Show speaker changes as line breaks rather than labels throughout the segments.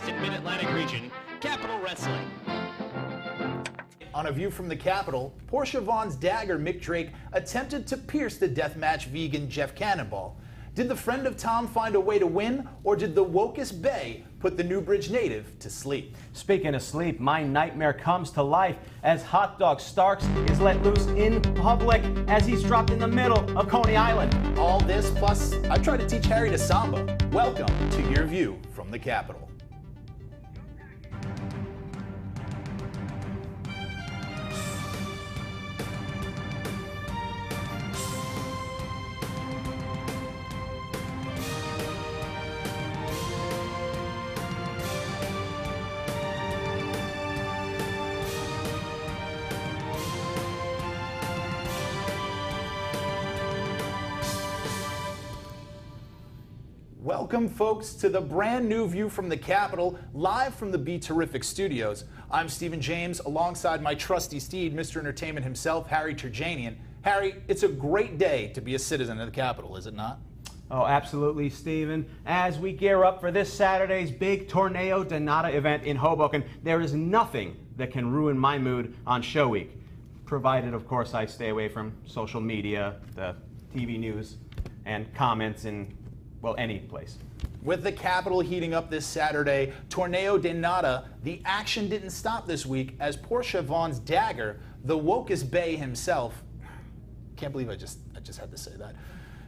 in Mid-Atlantic region, Capital Wrestling.
On A View from the Capitol, Portia Vaughn's dagger Mick Drake attempted to pierce the deathmatch vegan Jeff Cannonball. Did the friend of Tom find a way to win, or did the wokest Bay put the Newbridge native to sleep?
Speaking of sleep, my nightmare comes to life as Hot Dog Starks is let loose in public as he's dropped in the middle of Coney Island.
All this, plus I tried to teach Harry to samba. Welcome to Your View from the Capitol. Welcome, folks, to the brand new View from the Capitol, live from the Be Terrific studios. I'm Stephen James, alongside my trusty steed, Mr. Entertainment himself, Harry Terjanian. Harry, it's a great day to be a citizen of the Capitol, is it not?
Oh, absolutely, Stephen. As we gear up for this Saturday's big Torneo de Nada event in Hoboken, there is nothing that can ruin my mood on show week. Provided, of course, I stay away from social media, the TV news, and comments in, well, any place.
With the Capitol heating up this Saturday, Torneo de Nada, the action didn't stop this week as Portia Vaughn's dagger, the wokest Bay himself, can't believe I just had to say that,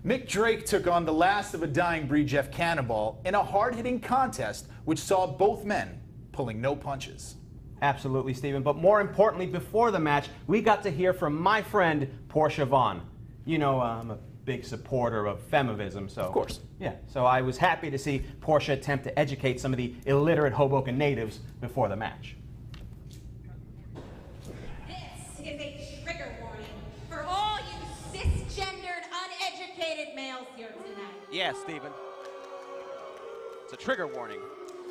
Mick Drake took on the last of a dying breed Jeff Cannonball in a hard-hitting contest which saw both men pulling no punches.
Absolutely, Stephen. But more importantly, before the match, we got to hear from my friend Portia Vaughn. You know, I'm a big supporter of feminism, so
of course.
Yeah, so I was happy to see Portia attempt to educate some of the illiterate Hoboken natives before the match.
This is a trigger warning for all you cisgendered, uneducated males here tonight.
Yeah, Stephen. It's a trigger warning.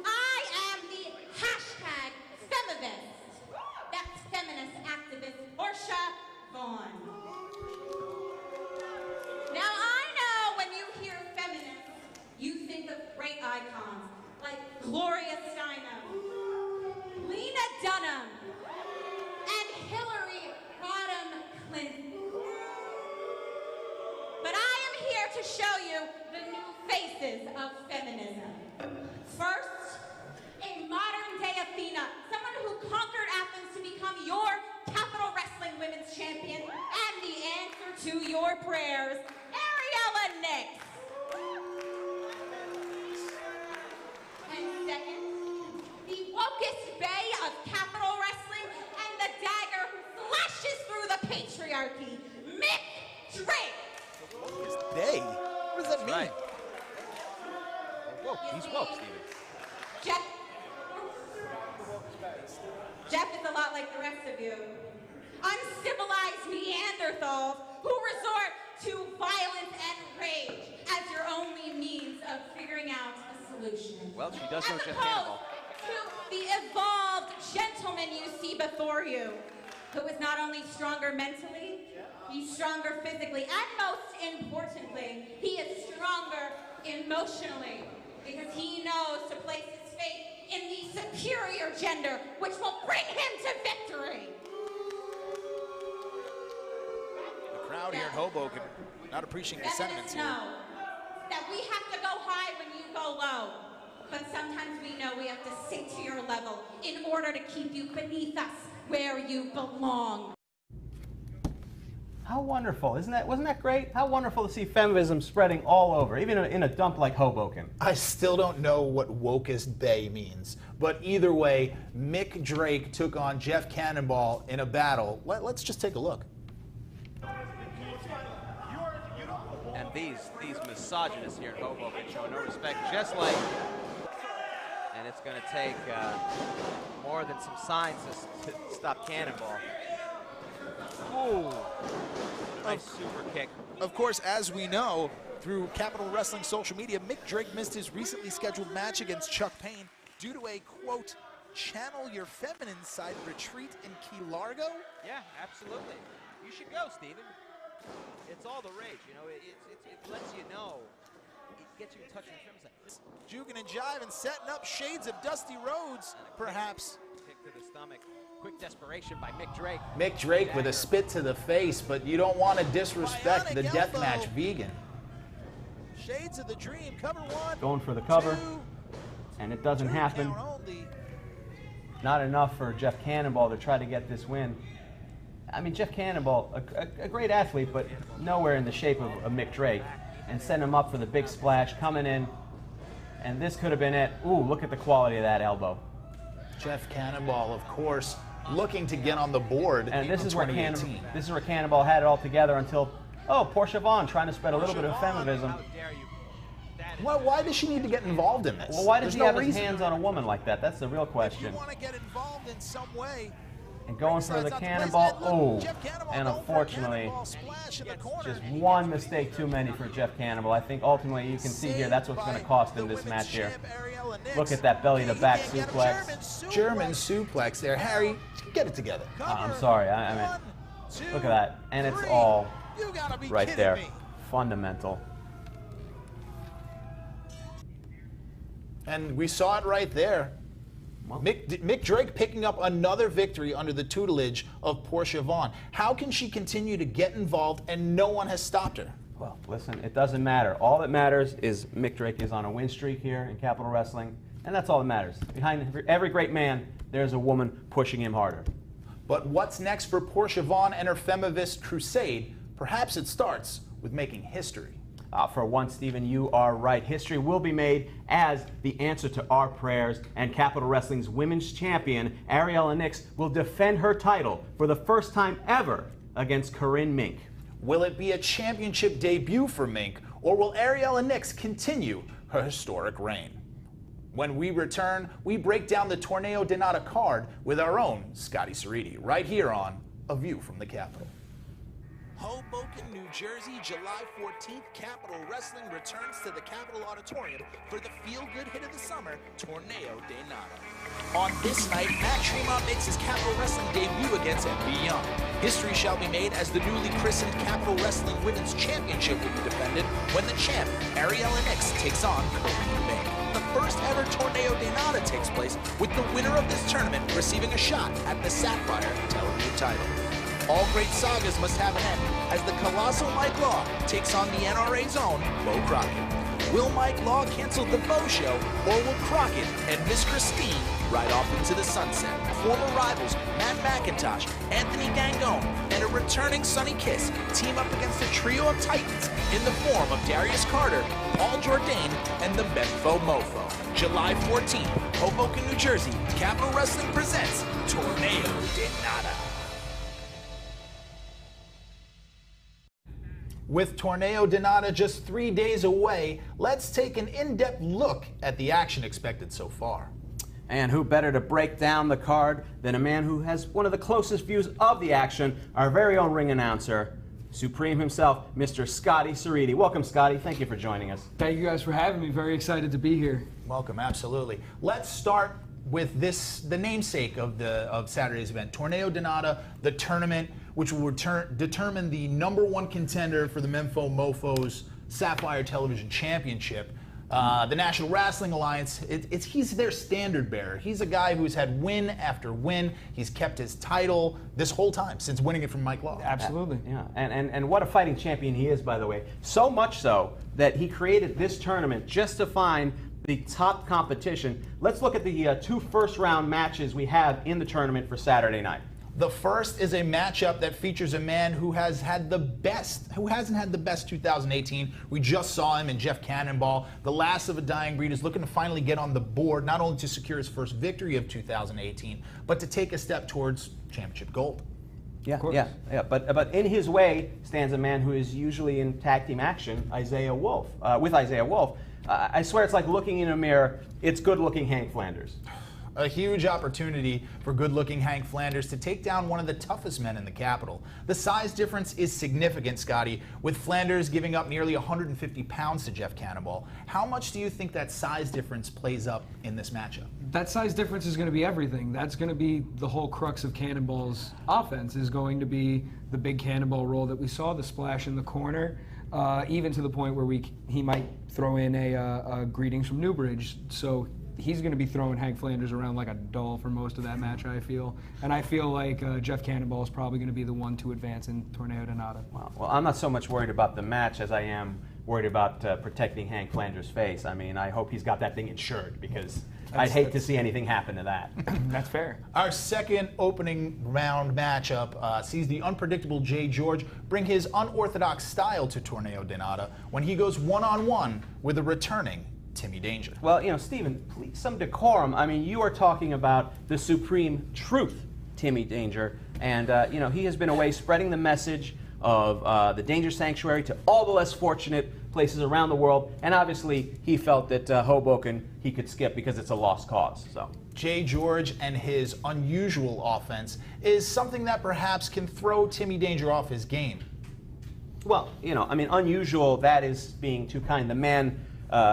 I am the hashtag feminist. That's feminist activist Portia Vaughn. Now, I know when you hear feminist, you think of great icons like Gloria Steinem, Lena Dunham, and Hillary Rodham Clinton. But I am here to show you the new faces of feminism. First, a modern-day Athena, someone who conquered Athens to become your Capital Wrestling Women's Champion and the answer to your prayers, Ariella Nix. And second, the wokest Bay of Capital Wrestling and the dagger who slashes through the patriarchy, Mick Drake.
Wokest Bay? What does that mean? Right. He's woke, Stephen.
Jeff is a lot like the rest of you. Uncivilized Neanderthals who resort to violence and rage as your only means of figuring out a solution.
Well, she does know
As
Jeff
opposed
Cannonball.
to the evolved gentleman you see before you, who is not only stronger mentally, he's stronger physically, and most importantly, he is stronger emotionally, because he knows to place his faith in the superior gender, which will bring him to victory.
The crowd here in Hoboken not appreciating the sentiments here.
Know that we have to go high when you go low, but sometimes we know we have to sink to your level in order to keep you beneath us where you belong.
How wonderful, wasn't that great? How wonderful to see feminism spreading all over, even in a dump like Hoboken.
I still don't know what wokest Bay means, but either way, Mick Drake took on Jeff Cannonball in a battle. Let's just take a look.
And these misogynists here in Hoboken show no respect, just like, and it's going to take more than some signs to stop Cannonball. Ooh, nice super kick.
Of course, as we know, through Capital Wrestling social media, Mick Drake missed his recently scheduled match against Chuck Payne due to a, quote, channel your feminine side retreat in Key Largo?
Yeah, absolutely. You should go, Stephen. It's all the rage, you know. It lets you know get you in touch with your feminine side.
Juking and jiving, setting up shades of Dusty Rhodes, perhaps.
Kick to the stomach. Quick desperation by Mick Drake.
Mick Drake with a spit to the face, but you don't want to disrespect the
Bionic
deathmatch
elbow.
vegan.
Shades of the Dream, cover one.
Going for the cover,
two,
and it doesn't
two
happen.
count only.
Not enough for Jeff Cannonball to try to get this win. I mean, Jeff Cannonball, a great athlete, but nowhere in the shape of Mick Drake. And send him up for the big splash, coming in. And this could have been it. Ooh, look at the quality of that elbow.
Jeff Cannonball, of course, looking to get on the board
And this
in
is where
2018.
Cannonball had it all together until, Portia Vaughn trying to spread a little bit of feminism.
How dare you? That is
Why does she need to get involved in this?
Well, why does
There's
he
no
have his
reason.
hands on a woman like that? That's the real
If you
question.
want to get involved in some way,
And going for the
Ringside
cannonball,
outside place.
oh,
Jeff Cannonball
and
going for a
unfortunately,
cannonball splash in the corner.
just one mistake too many for Jeff Cannonball. I think ultimately you can see here that's what's going to cost him this match here. Look at that belly-to-back suplex.
German suplex there. Harry, get it together.
I'm sorry, I mean, look at that. And it's all right there. Fundamental.
And we saw it right there. Mick Drake picking up another victory under the tutelage of Portia Vaughn. How can she continue to get involved and no one has stopped her?
Well, listen, it doesn't matter. All that matters is Mick Drake is on a win streak here in Capital Wrestling, and that's all that matters. Behind every great man, there's a woman pushing him harder.
But what's next for Portia Vaughn and her Femivist crusade? Perhaps it starts with making history.
For once, Stephen, you are right. History will be made as the answer to our prayers, and Capital Wrestling's women's champion, Ariella Nix, will defend her title for the first time ever against Corinne Mink.
Will it be a championship debut for Mink, or will Ariella Nix continue her historic reign? When we return, we break down the Torneo de Nada card with our own Scotty Sariti, right here on A View from the Capitol.
Hoboken, New Jersey, July 14th, Capital Wrestling returns to the Capitol Auditorium for the feel-good hit of the summer, Torneo de Nada. On this night, Matt Tremont makes his Capital Wrestling debut against MB Young. History shall be made as the newly christened Capital Wrestling Women's Championship will be defended when the champ, Ariella Nix, takes on Corinne Mink. The first ever Torneo de Nada takes place with the winner of this tournament receiving a shot at the Sapphire television title. All great sagas must have an end as the Colossal Mike Law takes on the NRA's own Bo Crockett. Will Mike Law cancel the Bo Show, or will Crockett and Miss Christine ride off into the sunset? Former rivals Matt McIntosh, Anthony Gangone, and a returning Sonny Kiss team up against a trio of titans in the form of Darius Carter, Paul Jourdain, and the Memphis Mofo. July 14th, Hoboken, New Jersey, Capital Wrestling presents Torneo de Nada.
With Torneo de Nada just 3 days away, let's take an in-depth look at the action expected so far.
And who better to break down the card than a man who has one of the closest views of the action, our very own ring announcer, Supreme himself, Mr. Scotty Sariti. Welcome, Scotty. Thank you for joining us.
Thank you guys for having me. Very excited to be here.
Welcome, absolutely. Let's start with the namesake of Saturday's event, Torneo de Nada, the tournament, which will determine the #1 contender for the Memphis Mofos Sapphire Television Championship. The National Wrestling Alliance, he's their standard bearer. He's a guy who's had win after win. He's kept his title this whole time, since winning it from Mike Law.
Absolutely.
Yeah, and what a fighting champion he is, by the way. So much so that he created this tournament just to find the top competition. Let's look at the 2 first-round matches we have in the tournament for Saturday night.
The first is a matchup that features a man who hasn't had the best 2018. We just saw him in Jeff Cannonball. The last of a dying breed is looking to finally get on the board, not only to secure his first victory of 2018, but to take a step towards championship gold.
Yeah. But in his way stands a man who is usually in tag team action, Isaiah Wolf. With Isaiah Wolf, I swear it's like looking in a mirror. It's good-looking Hank Flanders.
A huge opportunity for good-looking Hank Flanders to take down one of the toughest men in the Capitol. The size difference is significant, Scotty, with Flanders giving up nearly 150 pounds to Jeff Cannonball. How much do you think that size difference plays up in this matchup?
That size difference is going to be everything. That's going to be the whole crux of Cannonball's offense, is going to be the big cannonball roll that we saw, the splash in the corner, even to the point where he might throw in a greetings from Newbridge. So he's going to be throwing Hank Flanders around like a doll for most of that match, I feel. And I feel like Jeff Cannonball is probably going to be the one to advance in Torneo de Nada.
Well, I'm not so much worried about the match as I am worried about protecting Hank Flanders' face. I mean, I hope he's got that thing insured, because I'd hate to see anything happen to that.
That's fair.
Our second opening round matchup sees the unpredictable Jay George bring his unorthodox style to Torneo de Nada when he goes one-on-one with a returning Timmy Danger.
Well, Stephen, please, some decorum. I mean, you are talking about the supreme truth, Timmy Danger, and he has been away spreading the message of the Danger Sanctuary to all the less fortunate places around the world, and obviously he felt that Hoboken he could skip because it's a lost cause. So
Jay George and his unusual offense is something that perhaps can throw Timmy Danger off his game.
Well, unusual, that is being too kind. The man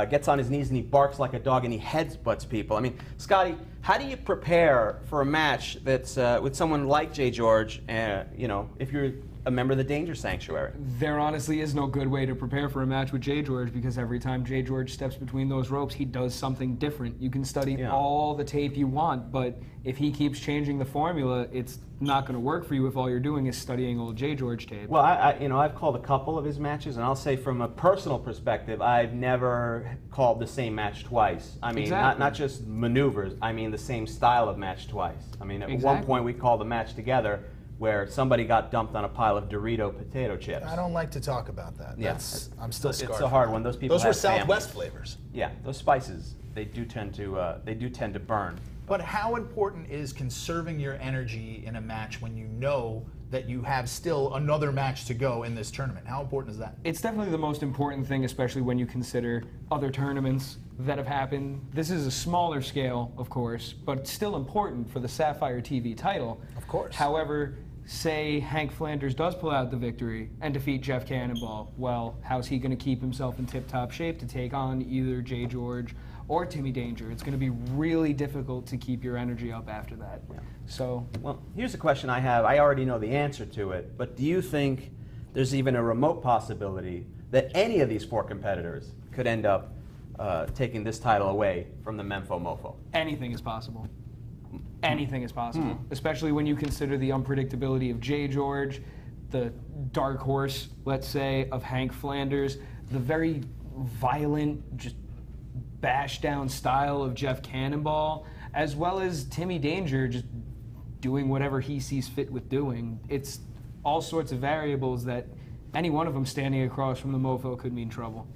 gets on his knees and he barks like a dog and he headbutts people. I mean, Scotty, how do you prepare for a match that's with someone like Jay George, if you're a member of the Danger Sanctuary?
There honestly is no good way to prepare for a match with Jay George, because every time Jay George steps between those ropes, he does something different. You can study all the tape you want, but if he keeps changing the formula, it's not going to work for you if all you're doing is studying old Jay George tape.
Well, I've called a couple of his matches, and I'll say from a personal perspective, I've never called the same match twice. I mean,
Exactly.
not just maneuvers, I mean the same style of match twice. I mean, at one point we called the match together where somebody got dumped on a pile of Dorito potato chips.
I don't like to talk about that.
Yeah.
I'm still scarred.
It's a hard one. Those people
Those were
have
Southwest
families.
flavors.
Yeah, those spices, they do tend to burn.
But how important is conserving your energy in a match when you know that you have still another match to go in this tournament? How important is that?
It's definitely the most important thing, especially when you consider other tournaments that have happened. This is a smaller scale, of course, but still important for the Sapphire TV title.
Of course.
However, say Hank Flanders does pull out the victory and defeat Jeff Cannonball, well, how's he going to keep himself in tip-top shape to take on either Jay George or Timmy Danger? It's going to be really difficult to keep your energy up after that.
Yeah.
So,
well, here's a question I have. I already know the answer to it, but do you think there's even a remote possibility that any of these four competitors could end up taking this title away from the Memfo Mofo?
anything is possible. Anything is possible, especially when you consider the unpredictability of Jay George, the dark horse, let's say, of Hank Flanders, the very violent, just bash down style of Jeff Cannonball, as well as Timmy Danger just doing whatever he sees fit with doing. It's all sorts of variables that any one of them standing across from the Mofo could mean trouble.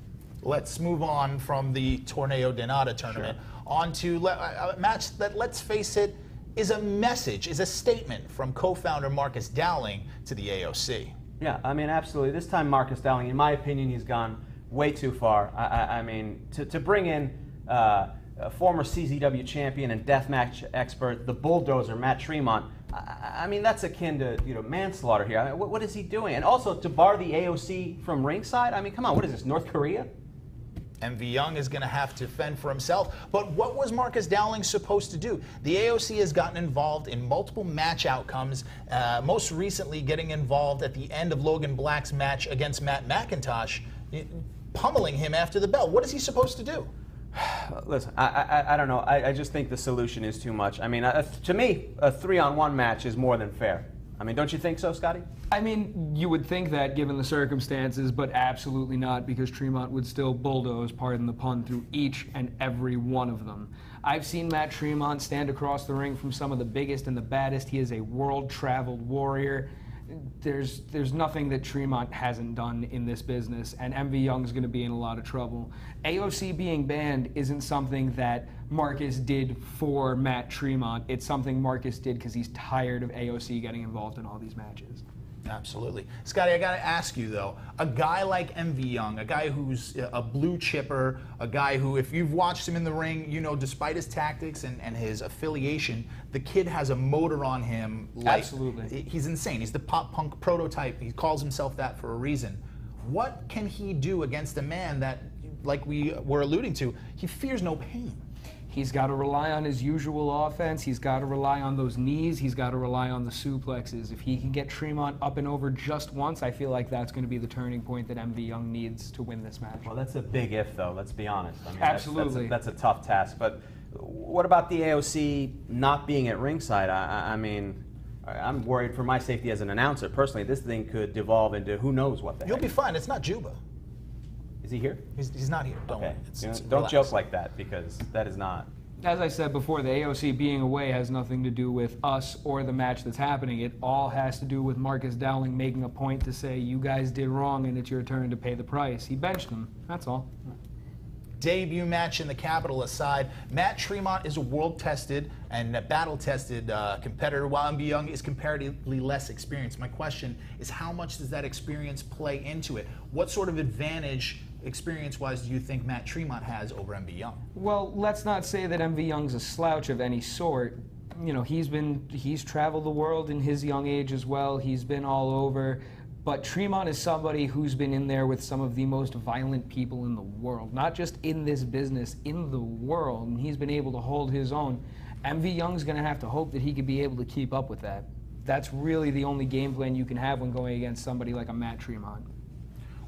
Let's move on from the Torneo de Nada tournament on to a match that, let's face it, is a message, is a statement from co-founder Marcus Dowling to the AOC.
Yeah, I mean, absolutely. This time Marcus Dowling, in my opinion, he's gone way too far. I mean, to bring in a former CZW champion and deathmatch expert, the bulldozer, Matt Tremont, I mean, that's akin to manslaughter here. I mean, what is he doing? And also to bar the AOC from ringside? I mean, come on, what is this, North Korea?
MV Young is going to have to fend for himself. But what was Marcus Dowling supposed to do? The AOC has gotten involved in multiple match outcomes, most recently getting involved at the end of Logan Black's match against Matt McIntosh, pummeling him after the bell. What is he supposed to do?
Listen, I don't know. I just think the solution is too much. I mean, to me, a 3-on-1 match is more than fair. I mean, don't you think so, Scotty?
I mean, you would think that given the circumstances, but absolutely not, because Tremont would still bulldoze, pardon the pun, through each and every one of them. I've seen Matt Tremont stand across the ring from some of the biggest and the baddest. He is a world-traveled warrior. There's nothing that Tremont hasn't done in this business, and MV Young's going to be in a lot of trouble. AOC being banned isn't something that Marcus did for Matt Tremont. It's something Marcus did because he's tired of AOC getting involved in all these matches.
Absolutely. Scotty, I got to ask you, though, a guy like MV Young, a guy who's a blue chipper, a guy who, if you've watched him in the ring, you know, despite his tactics and his affiliation, the kid has a motor on him.
Absolutely.
He's insane. He's the pop punk prototype. He calls himself that for a reason. What can he do against a man that, like we were alluding to, he fears no pain?
He's got to rely on his usual offense. He's got to rely on those knees. He's got to rely on the suplexes. If he can get Tremont up and over just once, I feel like that's going to be the turning point that MV Young needs to win this match.
Well, that's a big if, though. Let's be honest. I mean,
Absolutely.
That's a tough task. But what about the AOC not being at ringside? I mean, I'm worried for my safety as an announcer. Personally, this thing could devolve into who knows what the
You'll
heck.
be fine. It's not Juba.
Is he here?
He's not here. Don't
Okay.
worry.
Don't
relax.
joke like that, because that is not.
As I said before, the AOC being away has nothing to do with us or the match that's happening. It all has to do with Marcus Dowling making a point to say, you guys did wrong and it's your turn to pay the price. He benched him. That's all.
Debut match in the Capitol aside, Matt Tremont is a world-tested and battle-tested competitor, while MV Young is comparatively less experienced. My question is, how much does that experience play into it? What sort of advantage, experience-wise, do you think Matt Tremont has over MV Young?
Well, let's not say that MV Young's a slouch of any sort. You know, he's traveled the world in his young age as well. He's been all over. But Tremont is somebody who's been in there with some of the most violent people in the world, not just in this business, in the world, and he's been able to hold his own. MV Young's going to have to hope that he could be able to keep up with that. That's really the only game plan you can have when going against somebody like a Matt Tremont.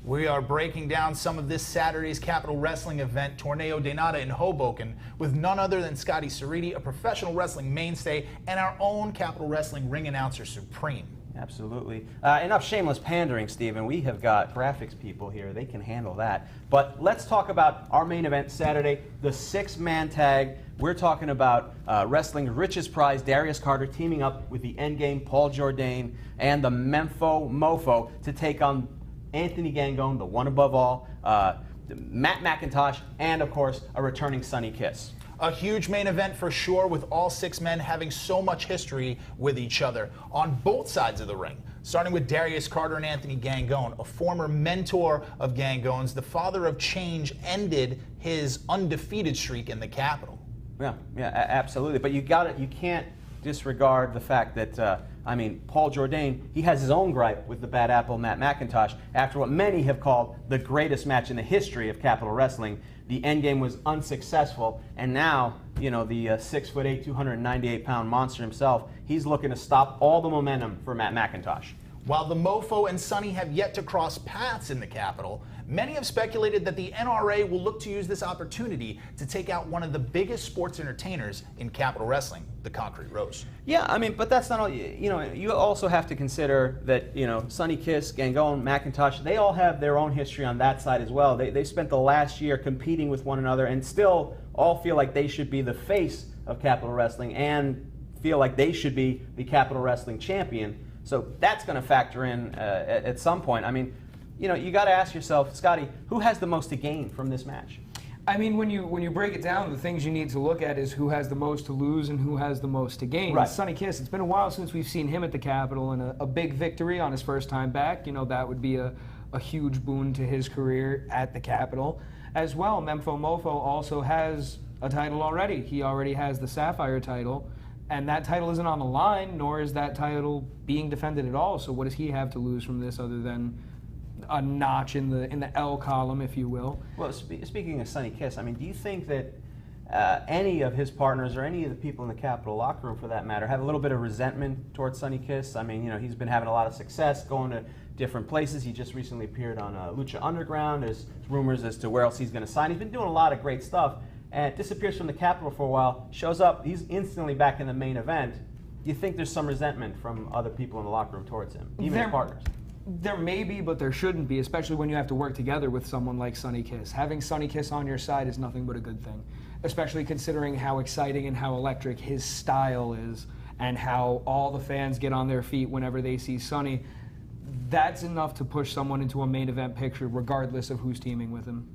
We are breaking down some of this Saturday's Capitol Wrestling event, Torneo de Nada in Hoboken, with none other than Scotty Sariti, a professional wrestling mainstay, and our own Capitol Wrestling ring announcer supreme.
Absolutely. Enough shameless pandering, Steven. We have got graphics people here. They can handle that. But let's talk about our main event Saturday, the 6-man tag. We're talking about wrestling Richest prize, Darius Carter, teaming up with the Endgame, Paul Jourdain, and the Memphis Mofo to take on Anthony Gangone, the one above all, Matt McIntosh, and, of course, a returning Sonny Kiss.
A huge main event for sure, with all 6 men having so much history with each other on both sides of the ring. Starting with Darius Carter and Anthony Gangone, a former mentor of Gangone's, the father of change, ended his undefeated streak in the Capitol.
Yeah, absolutely. But you can't disregard the fact that, Paul Jourdain, he has his own gripe with the bad apple Matt McIntosh after what many have called the greatest match in the history of Capitol Wrestling. The Endgame was unsuccessful, and now, the 6'8", 298-pound monster himself, he's looking to stop all the momentum for Matt McIntosh.
While the Mofo and Sonny have yet to cross paths in the Capitol, many have speculated that the NRA will look to use this opportunity to take out one of the biggest sports entertainers in Capitol Wrestling, the Concrete Rose.
Yeah, but that's not all. You also have to consider that, Sonny Kiss, Gangone, McIntosh, they all have their own history on that side as well. They spent the last year competing with one another and still all feel like they should be the face of Capitol Wrestling and feel like they should be the Capitol Wrestling champion. So that's going to factor in at some point. You got to ask yourself, Scotty, who has the most to gain from this match?
When you break it down, the things you need to look at is who has the most to lose and who has the most to gain.
Right.
Sonny Kiss, it's been a while since we've seen him at the Capitol, and a big victory on his first time back. That would be a huge boon to his career at the Capitol. As well, Memphis Mofo also has a title already. He already has the Sapphire title, and that title isn't on the line, nor is that title being defended at all. So what does he have to lose from this other than a notch in the L column, if you will?
Well, speaking of Sonny Kiss, do you think that any of his partners or any of the people in the Capitol locker room, for that matter, have a little bit of resentment towards Sonny Kiss? He's been having a lot of success going to different places. He just recently appeared on Lucha Underground. There's rumors as to where else he's going to sign. He's been doing a lot of great stuff, and disappears from the Capitol for a while, shows up, he's instantly back in the main event. Do you think there's some resentment from other people in the locker room towards him, even his partners?
There may be, but there shouldn't be, especially when you have to work together with someone like Sonny Kiss. Having Sonny Kiss on your side is nothing but a good thing, especially considering how exciting and how electric his style is and how all the fans get on their feet whenever they see Sonny. That's enough to push someone into a main event picture regardless of who's teaming with him.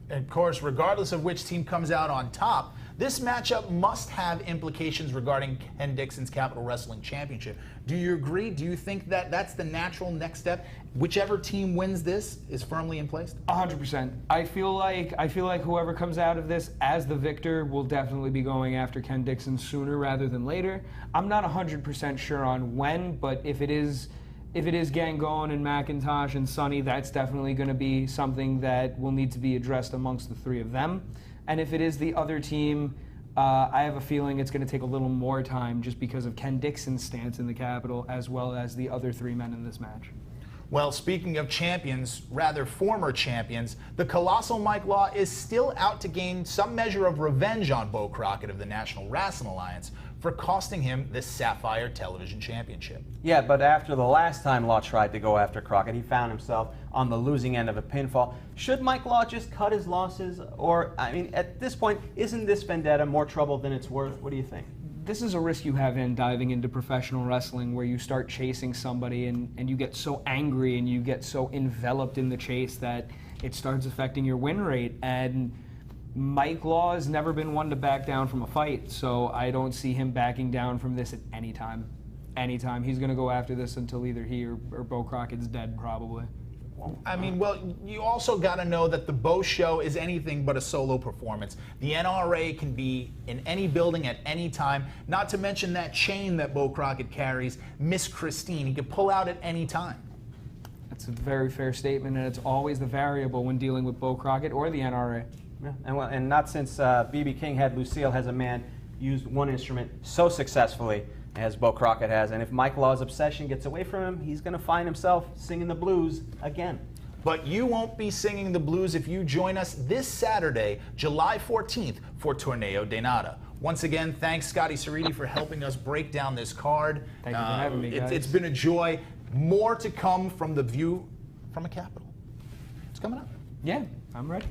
of course, regardless of which team comes out on top, this matchup must have implications regarding Ken Dixon's Capital Wrestling Championship. Do you agree? Do you think that that's the natural next step? Whichever team wins this is firmly in place?
100%. I feel like whoever comes out of this as the victor will definitely be going after Ken Dixon sooner rather than later. I'm not 100% sure on when, but if it is Gangone and McIntosh and Sonny, that's definitely going to be something that will need to be addressed amongst the three of them. And if it is the other team, I have a feeling it's going to take a little more time just because of Ken Dixon's stance in the Capitol as well as the other three men in this match.
Well, speaking of champions, rather former champions, the Colossal Mike Law is still out to gain some measure of revenge on Bo Crockett of the National Wrestling Alliance for costing him the Sapphire Television Championship.
Yeah, but after the last time Law tried to go after Crockett, he found himself on the losing end of a pinfall. Should Mike Law just cut his losses? Or, I mean, at this point, isn't this vendetta more trouble than it's worth? What do you think?
This is a risk you have in diving into professional wrestling where you start chasing somebody and you get so angry and you get so enveloped in the chase that it starts affecting your win rate. And Mike Law has never been one to back down from a fight, so I don't see him backing down from this at any time. Anytime. He's going to go after this until either he or Bo Crockett's dead, probably.
I mean, well, you also got to know that the Bo Show is anything but a solo performance. The NRA can be in any building at any time, not to mention that chain that Bo Crockett carries, Miss Christine. He can pull out at any time.
That's a very fair statement, and it's always the variable when dealing with Bo Crockett or the NRA.
Yeah, and not since B.B. King had Lucille has a man used one instrument so successfully as Bo Crockett has. And if Mike Law's obsession gets away from him, he's going to find himself singing the blues again.
But you won't be singing the blues if you join us this Saturday, July 14th, for Torneo de Nada. Once again, thanks, Scotty Sariti, for helping us break down this card.
Thank you for having me, guys.
It's been a joy. More to come from the View from a Capitol. It's coming up.
Yeah, I'm ready.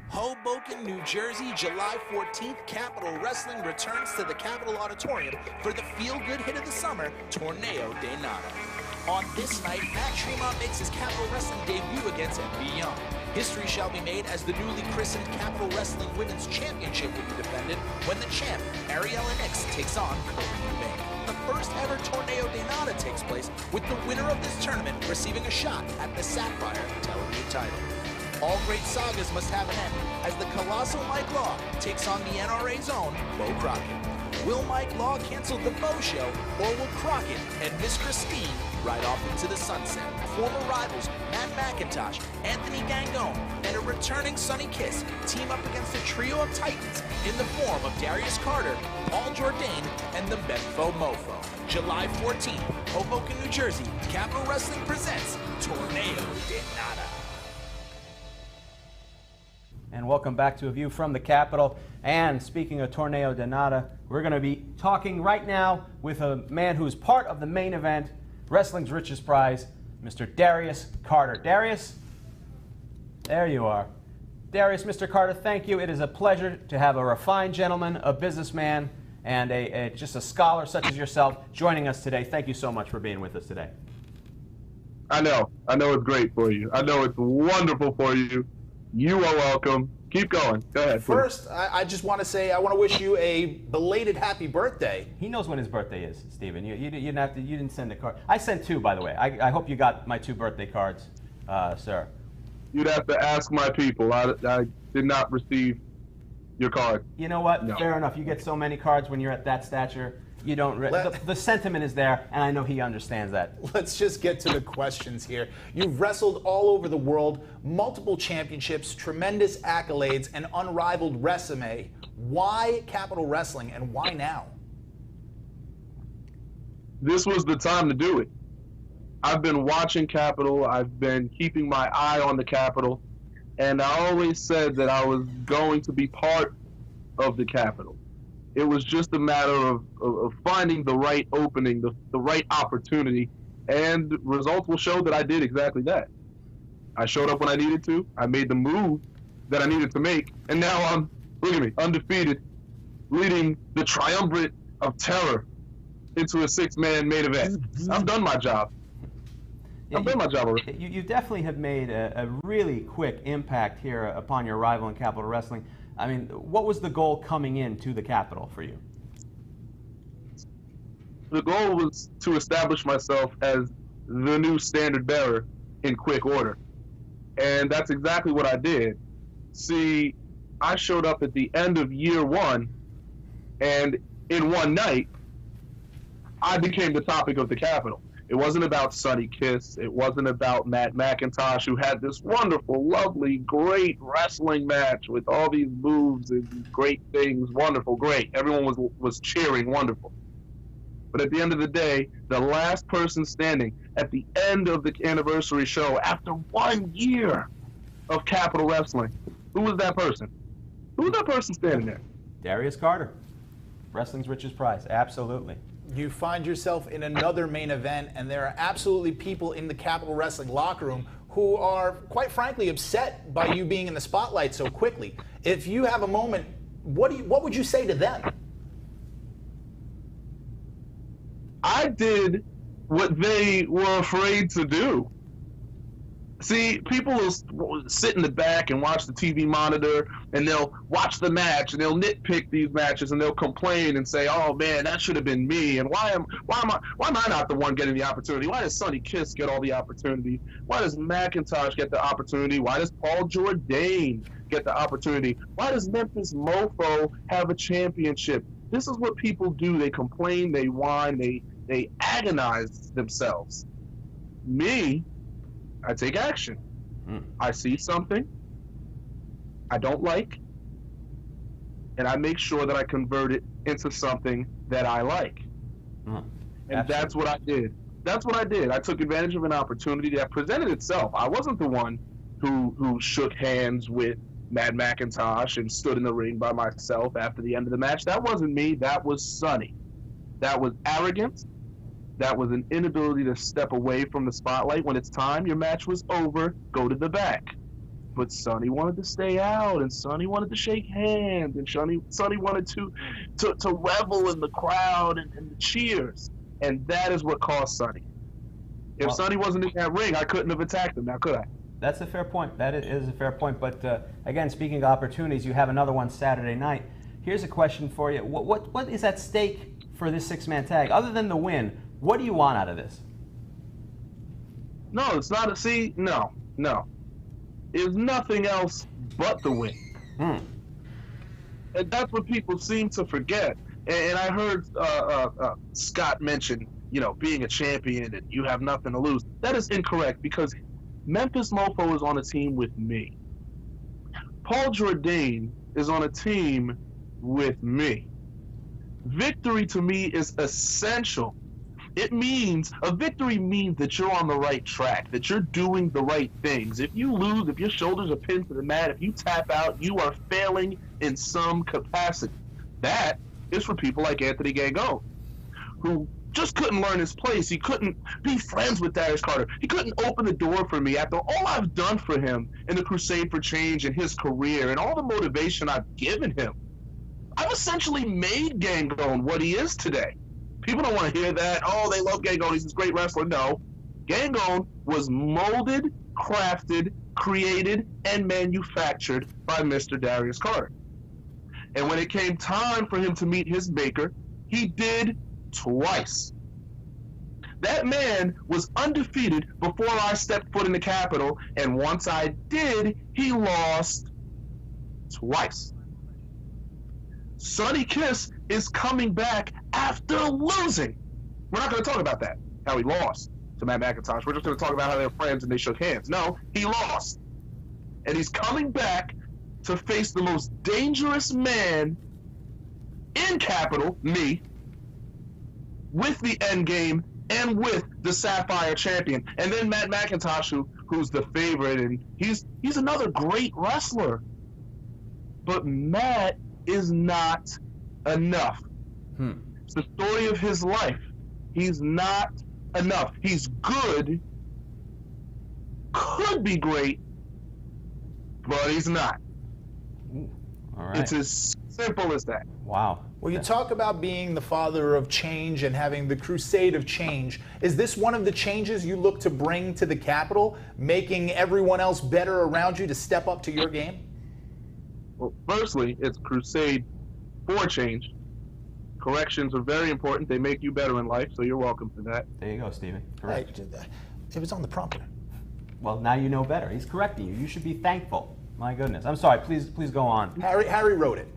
Hoboken, New Jersey, July 14th, Capitol Wrestling returns to the Capitol Auditorium for the feel-good hit of the summer, Torneo de Nada. On this night, Matt Tremont makes his Capitol Wrestling debut against MB Young. History shall be made as the newly christened Capitol Wrestling Women's Championship will be defended when the champ, Ariella Nix, takes on Courtney Bank. The first ever Torneo de Nada takes place with the winner of this tournament receiving a shot at the Sapphire Television title. All great sagas must have an end as the Colossal Mike Law takes on the NRA's own Bo Crockett. Will Mike Law cancel the Bo Show, or will Crockett and Miss Christine ride off into the sunset? Former rivals Matt McIntosh, Anthony Gangone, and a returning Sonny Kiss team up against a trio of titans in the form of Darius Carter, Paul Jourdain, and the Benfo Mofo. July 14th, Hoboken, New Jersey, Capitol Wrestling presents Torneo de Nada.
And welcome back to A View from the Capitol. And speaking of Torneo de Nada, we're going to be talking right now with a man who's part of the main event, wrestling's richest prize, Mr. Darius Carter. Darius, there you are. Darius, Mr. Carter, thank you. It is a pleasure to have a refined gentleman, a businessman, and just a scholar such as yourself joining us today. Thank you so much for being with us today.
I know it's great for you. I know it's wonderful for you. You are welcome. Keep going. Go ahead.
First, I just want to say I want to wish you a belated happy birthday.
He knows when his birthday is, Stephen. You didn't send a card. I sent two, by the way. I hope you got my 2 birthday cards, sir.
You'd have to ask my people. I did not receive your card.
You know what?
No.
Fair enough. You get so many cards when you're at that stature. You don't. The sentiment is there, and I know he understands that.
Let's just get to the questions here. You've wrestled all over the world, multiple championships, tremendous accolades, and unrivaled resume. Why Capitol Wrestling, and why now?
This was the time to do it. I've been watching Capitol. I've been keeping my eye on the Capitol, and I always said that I was going to be part of the Capitol. It was just a matter of finding the right opening, the right opportunity, and results will show that I did exactly that. I showed up when I needed to. I made the move that I needed to make, and now I'm, look at me, undefeated, leading the triumvirate of terror into a 6-man main event. I've done my job. I've done my job already.
You definitely have made a really quick impact here upon your arrival in Capitol Wrestling. I mean, what was the goal coming into the Capitol for you?
The goal was to establish myself as the new standard bearer in quick order. And that's exactly what I did. See, I showed up at the end of year 1, and in one night, I became the topic of the Capitol. It wasn't about Sonny Kiss. It wasn't about Matt McIntosh, who had this wonderful, lovely, great wrestling match with all these moves and great things. Wonderful, great. Everyone was cheering, wonderful. But at the end of the day, the last person standing at the end of the anniversary show after 1 year of Capitol Wrestling, who was that person? Who was that person standing there?
Darius Carter, wrestling's richest prize, absolutely.
You find yourself in another main event, and there are absolutely people in the Capitol Wrestling locker room who are, quite frankly, upset by you being in the spotlight so quickly. If you have a moment, what would you say to them?
I did what they were afraid to do. See, people will sit in the back and watch the TV monitor, and they'll watch the match, and they'll nitpick these matches, and they'll complain and say, "Oh man, that should have been me." And why am I not the one getting the opportunity? Why does Sonny Kiss get all the opportunity? Why does McIntosh get the opportunity? Why does Paul Jourdain get the opportunity? Why does Memphis Mofo have a championship? This is what people do. They complain, they whine, they agonize themselves. Me, I take action. I see something I don't like, and I make sure that I convert it into something that I like. And that's what I did. That's what I did. I took advantage of an opportunity that presented itself. I wasn't the one who shook hands with Matt McIntosh and stood in the ring by myself after the end of the match. That wasn't me. That was Sonny. That was arrogance. That was an inability to step away from the spotlight. When it's time, your match was over, go to the back. But Sonny wanted to stay out, and Sonny wanted to shake hands, and Sonny wanted to revel in the crowd and the cheers. And that is what caused Sonny. If Sonny wasn't in that ring, I couldn't have attacked him now, could I?
That's a fair point. That is a fair point. But again, speaking of opportunities, you have another one Saturday night. Here's a question for you. What is at stake for this six-man tag? Other than the win, what do you want out of this?
No, it's not a no. It's nothing else but the win. And that's what people seem to forget. And I heard Scott mention, being a champion and you have nothing to lose. That is incorrect, because Memphis Mofo is on a team with me. Paul Jourdain is on a team with me. Victory to me is essential. A victory means that you're on the right track, that you're doing the right things. If you lose, if your shoulders are pinned to the mat, if you tap out, you are failing in some capacity. That is for people like Anthony Gangone, who just couldn't learn his place. He couldn't be friends with Darius Carter. He couldn't open the door for me after all I've done for him in the Crusade for Change and his career and all the motivation I've given him. I've essentially made Gangone what he is today. People don't want to hear that. Oh, they love Gangone. He's this great wrestler. No. Gangone was molded, crafted, created, and manufactured by Mr. Darius Carter. And when it came time for him to meet his maker, he did twice. That man was undefeated before I stepped foot in the Capitol, and once I did, he lost twice. Sonny Kiss is coming back after losing. We're not going to talk about that, how he lost to Matt McIntosh. We're just going to talk about how they were friends and they shook hands. No, he lost. And he's coming back to face the most dangerous man in Capitol, me, with the end game and with the Sapphire champion. And then Matt McIntosh, who's the favorite, and he's another great wrestler. But Matt is not enough. It's the story of his life. He's not enough. He's good, could be great, but he's not.
All right.
It's as Simple as that.
Wow.
Well, you talk about being the father of change and having the crusade of change. Is this one of the changes you look to bring to the Capitol, making everyone else better around you to step up to your game?
Well, firstly, it's crusade for change. Corrections are very important. They make you better in life, so you're welcome for that.
There you go, Stephen. Correct.
It was on the prompter.
Well, now you know better. He's correcting you. You should be thankful. My goodness. I'm sorry. Please go on.
Harry wrote it.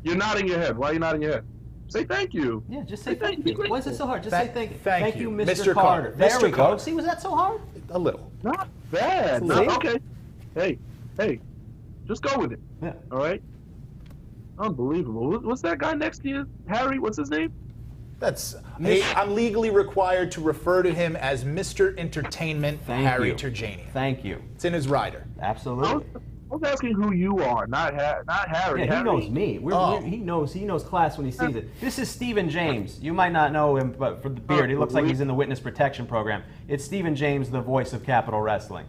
You're nodding your head. Why are you nodding your head? Say thank you.
Yeah, just say thank you. Why is it so hard? Just say thank you.
Thank you,
Mr. Carter. There
Mr.
we go.
Carter.
See, was that so hard?
A little.
Not bad.
See?
Okay. Hey, just go with it.
Yeah.
All right? Unbelievable. What's that guy next to you? Harry, what's his name?
I'm legally required to refer to him as Mr. Entertainment Harry
you.
Terjanian.
Thank you.
It's in his rider.
Absolutely.
I was asking who you are, not Harry.
Yeah,
Harry.
he knows me. He knows class when he sees it. This is Stephen James. You might not know him, but for the beard, he looks like he's in the witness protection program. It's Stephen James, the voice of Capital Wrestling.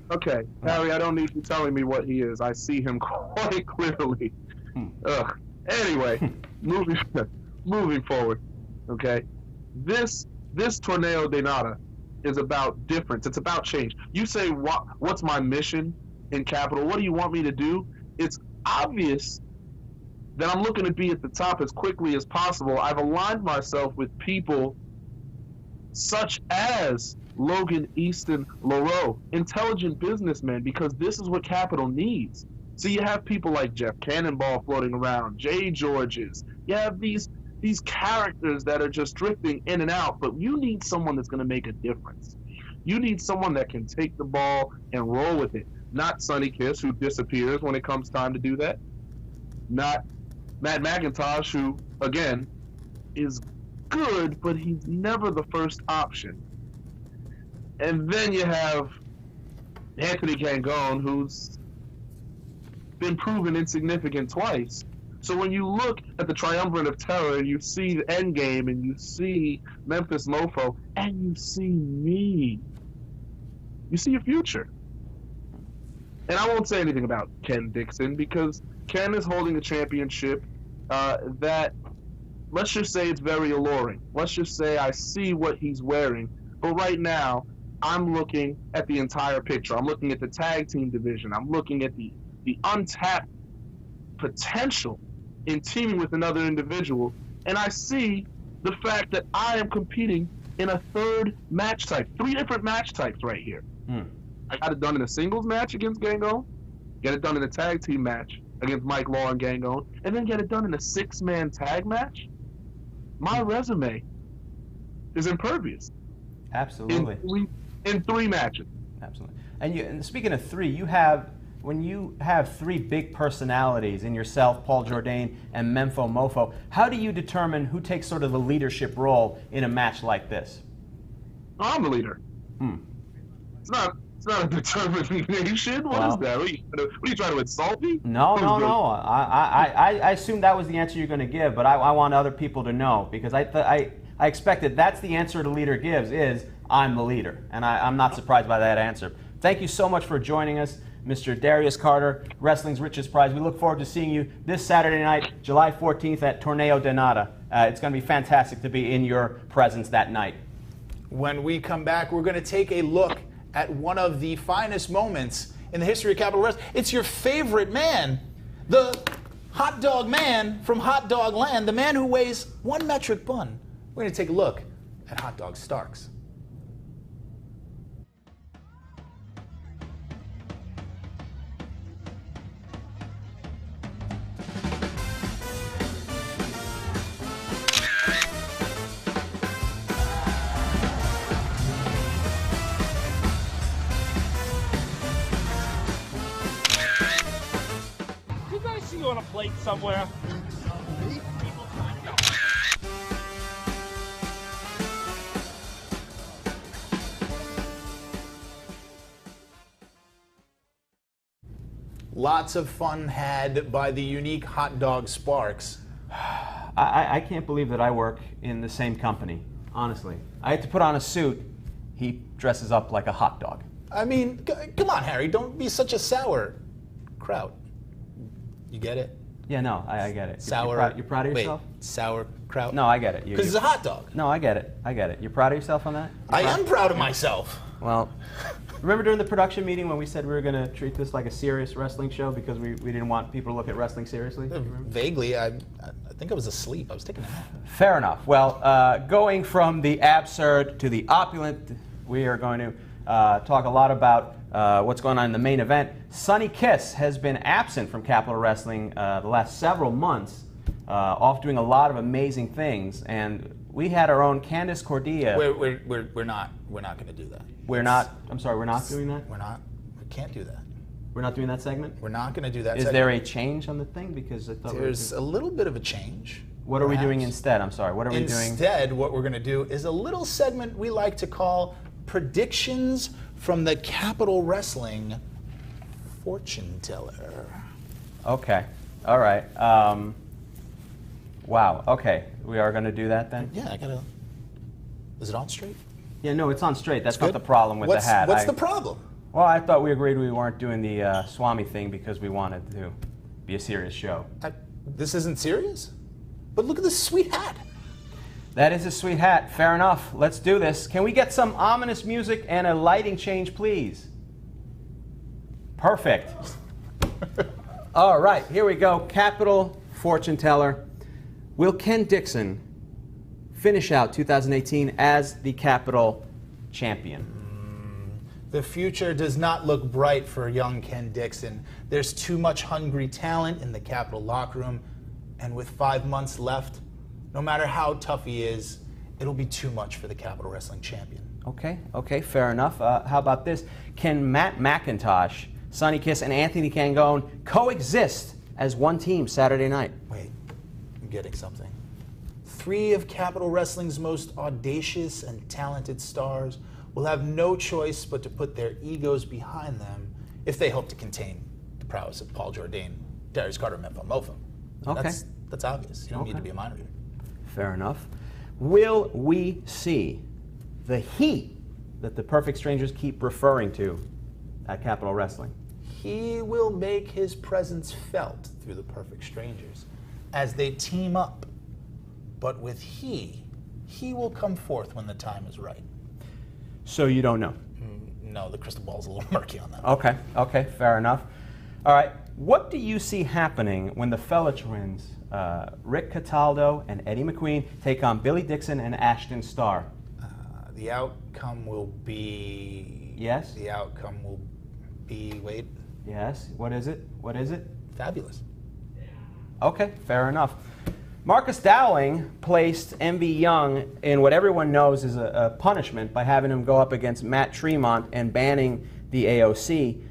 Okay, Harry, I don't need you telling me what he is. I see him quite clearly. Ugh. Anyway, moving forward. Okay, this Torneo de Nada is about difference. It's about change. You say, what's my mission in Capital? What do you want me to do? It's obvious that I'm looking to be at the top as quickly as possible. I've aligned myself with people such as Logan Easton LaRoe, intelligent businessmen, because this is what Capital needs. So you have people like Jeff Cannonball floating around, Jay Georges. You have these characters that are just drifting in and out, but you need someone that's going to make a difference. You need someone that can take the ball and roll with it. Not Sonny Kiss, who disappears when it comes time to do that. Not Matt McIntosh, who, again, is good, but he's never the first option. And then you have Anthony Gangone, who's been proven insignificant twice. So when you look at the triumvirate of terror, you see the Endgame, and you see Memphis Mofo, and you see me. You see your future. And I won't say anything about Ken Dixon, because Ken is holding a championship that, let's just say, it's very alluring. Let's just say I see what he's wearing. But right now, I'm looking at the entire picture. I'm looking at the tag team division. I'm looking at the untapped potential in teaming with another individual. And I see the fact that I am competing in a third match type. 3 different match types right here. I got it done in a singles match against Gangone, get it done in a tag team match against Mike Law and Gangone, and then get it done in a 6-man tag match. My resume is impervious.
Absolutely.
In 3 matches.
Absolutely. And speaking of 3, when you have 3 big personalities in yourself, Paul Jourdain and Memphis Mofo, how do you determine who takes sort of the leadership role in a match like this?
I'm the leader. It's not a determination. What is that? What are you trying to insult me?
No. I assumed that was the answer you're going to give, but I want other people to know, because I expected that's the answer the leader gives, is I'm the leader. And I'm not surprised by that answer. Thank you so much for joining us, Mr. Darius Carter, Wrestling's Richest Prize. We look forward to seeing you this Saturday night, July 14th at Torneo de Nada. It's going to be fantastic to be in your presence that night.
When we come back, we're going to take a look at one of the finest moments in the history of Capital Wrestling. It's your favorite man, the hot dog man from Hot Dog Land, the man who weighs 1 metric bun. We're going to take a look at Hot Dog Starks.
On a plate somewhere.
Lots of fun had by the unique Hot Dog Sparks.
I can't believe that I work in the same company, honestly. I had to put on a suit. He dresses up like a hot dog.
I mean, come on, Harry, don't be such a sour kraut. You get it?
Yeah, no, I get it.
Sour.
You're proud of yourself?
Wait, sauerkraut?
No, I get it.
Because it's a hot dog.
No, I get it. I get it. You're proud of yourself on that?
I am proud of myself.
Well, remember during the production meeting when we said we were going to treat this like a serious wrestling show because we didn't want people to look at wrestling seriously?
Vaguely, I think I was asleep. I was taking a nap.
Fair enough. Well, going from the absurd to the opulent, we are going to talk a lot about what's going on in the main event. Sonny Kiss has been absent from Capital Wrestling the last several months, off doing a lot of amazing things, and we had our own Candice Cordia.
We're not going to do that.
We're not. I'm sorry. We're not doing that.
We're not. We can't do that.
We're not doing that segment.
We're not going to do that.
Is there a change on the thing? Because I thought
there's a little bit of a change.
What are we doing instead? I'm sorry. What are we doing?
Instead, what we're going to do is a little segment we like to call Predictions from the Capital Wrestling Fortune Teller.
Okay. All right. Wow. Okay. We are going to do that then?
Yeah, I got to. Is it on straight?
Yeah, no, it's on straight. That's not the problem with the hat.
What's the problem?
Well, I thought we agreed we weren't doing the Swami thing because we wanted to be a serious show.
This isn't serious? But look at this sweet hat.
That is a sweet hat. Fair enough. Let's do this. Can we get some ominous music and a lighting change, please? Perfect. All right, here we go. Capital Fortune Teller. Will Ken Dixon finish out 2018 as the Capital champion?
The future does not look bright for young Ken Dixon. There's too much hungry talent in the Capital locker room, and with 5 months left, no matter how tough he is, it'll be too much for the Capital Wrestling champion.
Okay, fair enough. How about this? Can Matt McIntosh, Sonny Kiss, and Anthony Cangone coexist as one team Saturday night?
Wait, I'm getting something. 3 of Capital Wrestling's most audacious and talented stars will have no choice but to put their egos behind them if they hope to contain the prowess of Paul Jourdain, Darius Carter, and Mefo Mofo.
Okay.
That's obvious. You don't need to be a mind reader.
Fair enough. Will we see the heat that the Perfect Strangers keep referring to at Capital Wrestling?
He will make his presence felt through the Perfect Strangers as they team up. But with he will come forth when the time is right.
So you don't know?
No, the crystal ball's a little murky on that.
Okay, fair enough. All right, what do you see happening when the Fella Twins, Rick Cataldo and Eddie McQueen, take on Billy Dixon and Ashton Starr?
The outcome will be...
Yes?
The outcome will be... Wait.
Yes, what is it?
Fabulous.
Okay, fair enough. Marcus Dowling placed MV Young in what everyone knows is a punishment by having him go up against Matt Tremont and banning the AOC.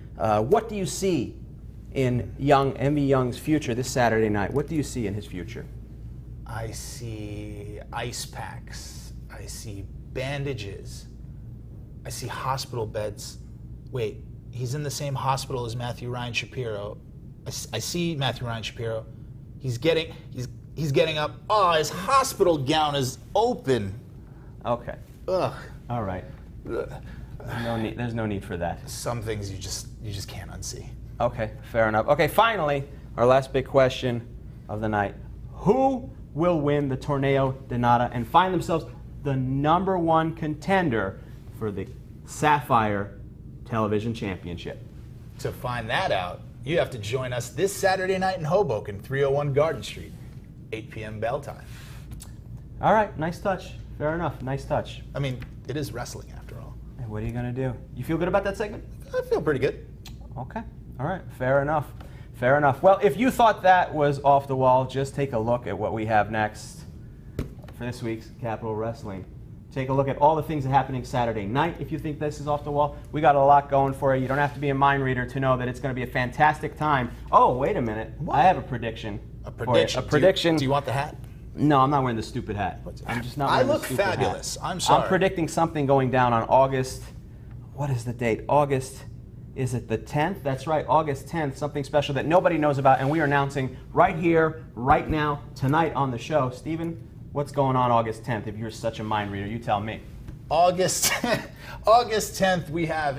What do you see in MV Young's future this Saturday night? What do you see in his future?
I see ice packs. I see bandages. I see hospital beds. Wait, he's in the same hospital as Matthew Ryan Shapiro. I see Matthew Ryan Shapiro. He's getting up. Oh, his hospital gown is open.
Okay.
Ugh.
All right.
Ugh.
There's no need for that.
Some things you just can't unsee.
Okay, fair enough. Okay, finally, our last big question of the night. Who will win the Torneo de Nada and find themselves the #1 contender for the Sapphire Television Championship?
To find that out, you have to join us this Saturday night in Hoboken, 301 Garden Street, 8 p.m. bell time.
All right, nice touch. Fair enough, nice touch.
I mean, it is wrestling after all.
And what are you going to do? You feel good about that segment?
I feel pretty good.
Okay, all right, fair enough. Fair enough. Well, if you thought that was off the wall, just take a look at what we have next for this week's Capital Wrestling. Take a look at all the things that are happening Saturday night. If you think this is off the wall, we got a lot going for you. You don't have to be a mind reader to know that it's going to be a fantastic time. Oh, wait a minute.
What?
I have a prediction.
A prediction?
A prediction.
Do you want the hat?
No, I'm not wearing the stupid hat. I'm just not wearing the stupid hat.
I look fabulous. I'm sorry.
I'm predicting something going down on August. What is the date? August. Is it the 10th? That's right, August 10th, something special that nobody knows about, and we are announcing right here, right now, tonight on the show. Steven, what's going on August 10th? If you're such a mind reader, you tell me.
August 10th, we have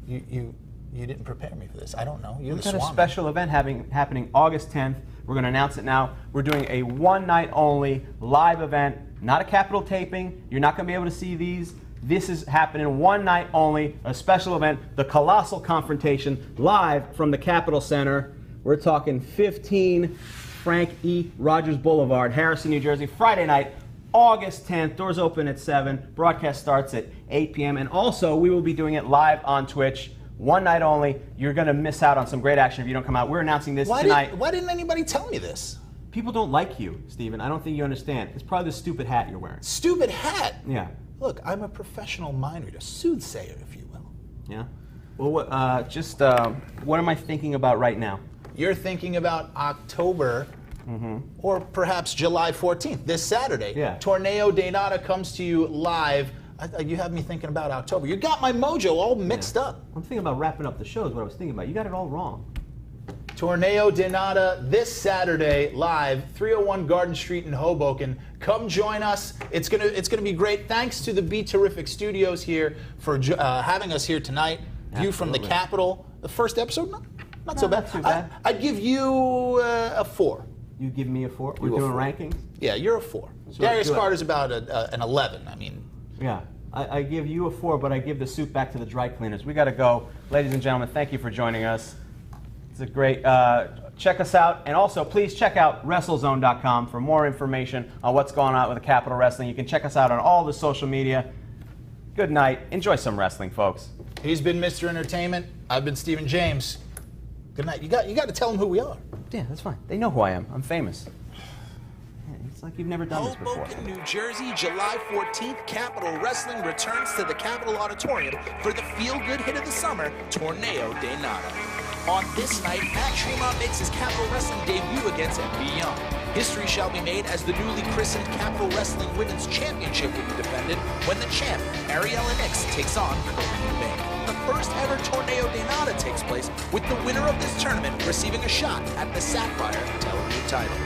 you You didn't prepare me for this. I don't know. You're
We've
the
got a
Swami.
special event happening August 10th. We're going to announce it now. We're doing a one-night-only live event, not a Capitol taping. You're not going to be able to see these. This is happening one night only, a special event, the Colossal Confrontation, live from the Capitol Center. We're talking 15 Frank E. Rogers Boulevard, Harrison, New Jersey, Friday night, August 10th. Doors open at 7. Broadcast starts at 8 p.m. And also, we will be doing it live on Twitch. One night only. You're going to miss out on some great action if you don't come out. We're announcing this tonight.
Why didn't anybody tell me this?
People don't like you, Steven. I don't think you understand. It's probably the stupid hat you're wearing.
Stupid hat?
Yeah.
Look, I'm a professional mind reader, soothsayer, if you will.
Yeah? Well, what am I thinking about right now?
You're thinking about October, or perhaps July 14th, this Saturday.
Yeah.
Torneo de Nada comes to you live. You have me thinking about October. You got my mojo all mixed up.
I'm thinking about wrapping up the show is what I was thinking about. You got it all wrong.
Torneo de Nada this Saturday live, 301 Garden Street in Hoboken. Come join us. It's gonna be great. Thanks to the Be Terrific Studios here for having us here tonight. View from the Capitol. The first episode, not so bad.
Not too bad.
I'd give you a 4.
You give me a 4? We're
You a
doing
4.
rankings?
Yeah, you're a 4.
So
Darius
do it.
Carter's about an 11. I mean,
Yeah. I give you a 4, but I give the suit back to the dry cleaners. We got to go. Ladies and gentlemen, thank you for joining us. It's a great, check us out. And also, please check out WrestleZone.com for more information on what's going on with the Capitol Wrestling. You can check us out on all the social media. Good night. Enjoy some wrestling, folks.
he's been Mr. Entertainment. I've been Stephen James. Good night. You got to tell them who we are.
Yeah, that's fine. They know who I am. I'm famous. It's like you've never done this before.
Hoboken, New Jersey, July 14th, Capitol Wrestling returns to the Capitol Auditorium for the feel-good hit of the summer, Torneo de Nada. On this night, Matt Tremont makes his Capitol Wrestling debut against MB Young. History shall be made as the newly christened Capitol Wrestling Women's Championship will be defended when the champ, Ariella Nix, takes on Cody Bank. The first ever Torneo de Nada takes place with the winner of this tournament receiving a shot at the Sapphire television title.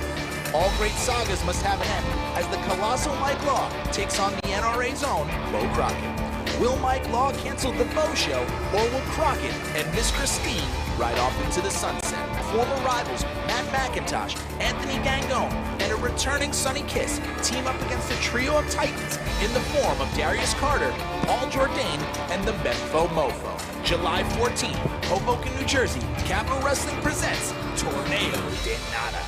All great sagas must have an end as the Colossal Mike Law takes on the NRA's own Bo Crockett. Will Mike Law cancel the Bo Show, or will Crockett and Miss Christine ride off into the sunset? Former rivals Matt McIntosh, Anthony Gangone, and a returning Sonny Kiss team up against a trio of titans in the form of Darius Carter, Paul Jourdain, and the Memphis Mofo. July 14th, Hoboken, New Jersey, Capitol Wrestling presents Torneo de Nada.